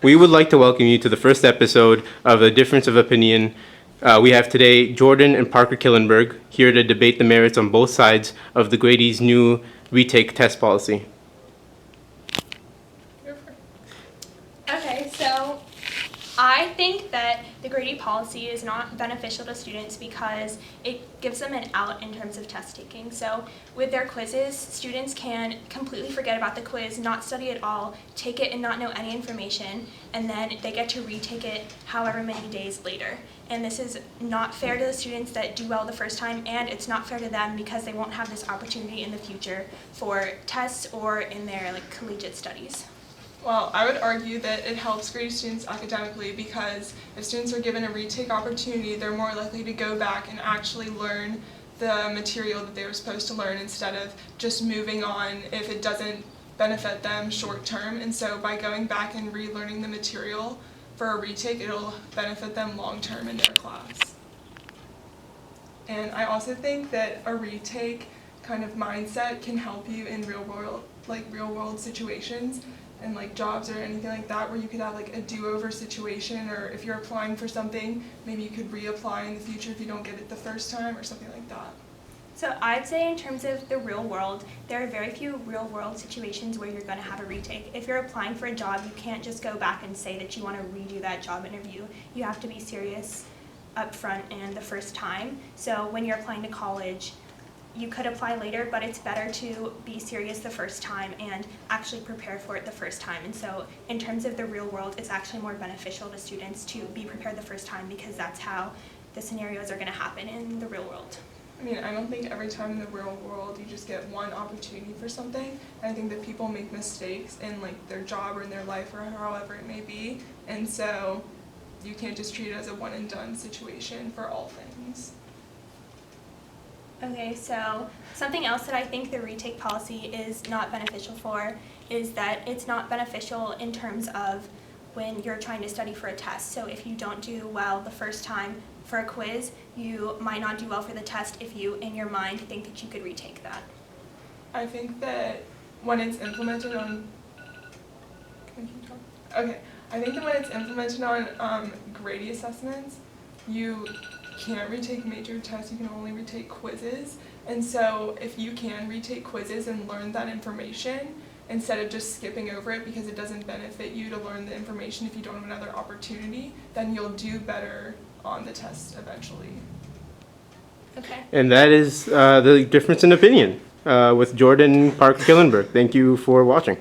we would like to welcome you to the first episode of A Difference of Opinion. We have today Jordan and Parker Killenberg here to debate the merits on both sides of the Grady's new retake test policy. Okay, so I think that the Grady policy is not beneficial to students because it gives them an out in terms of test taking. So with their quizzes, students can completely forget about the quiz, not study at all, take it and not know any information, and then they get to retake it however many days later. And this is not fair to the students that do well the first time, and it's not fair to them because they won't have this opportunity in the future for tests or in their collegiate studies. Well, I would argue that it helps Grady students academically because if students are given a retake opportunity, they're more likely to go back and actually learn the material that they were supposed to learn instead of just moving on if it doesn't benefit them short term. And so by going back and relearning the material for a retake, it'll benefit them long term in their class. And I also think that a retake kind of mindset can help you in real world situations and jobs or anything like that, where you could have a do-over situation, or if you're applying for something, maybe you could reapply in the future if you don't get it the first time or something like that. So I'd say in terms of the real world, there are very few real world situations where you're going to have a retake. If you're applying for a job, you can't just go back and say that you want to redo that job interview. You have to be serious up front and the first time. So when you're applying to college, you could apply later, but it's better to be serious the first time and actually prepare for it the first time. And so in terms of the real world, it's actually more beneficial to students to be prepared the first time because that's how the scenarios are going to happen in the real world. I mean, I don't think every time in the real world you just get one opportunity for something. I think that people make mistakes in their job or in their life or however it may be. And so you can't just treat it as a one and done situation for all things. Okay, so something else that I think the retake policy is not beneficial for is that it's not beneficial in terms of when you're trying to study for a test. So if you don't do well the first time for a quiz, you might not do well for the test if you, in your mind, think that you could retake that. I think that when it's implemented on... Okay, I think that when it's implemented on Grady assessments, you can't retake major tests, you can only retake quizzes. And so if you can retake quizzes and learn that information instead of just skipping over it because it doesn't benefit you to learn the information if you don't have another opportunity, then you'll do better on the test eventually. Okay. And that is the difference in opinion with Jordan Parker Killenberg. Thank you for watching.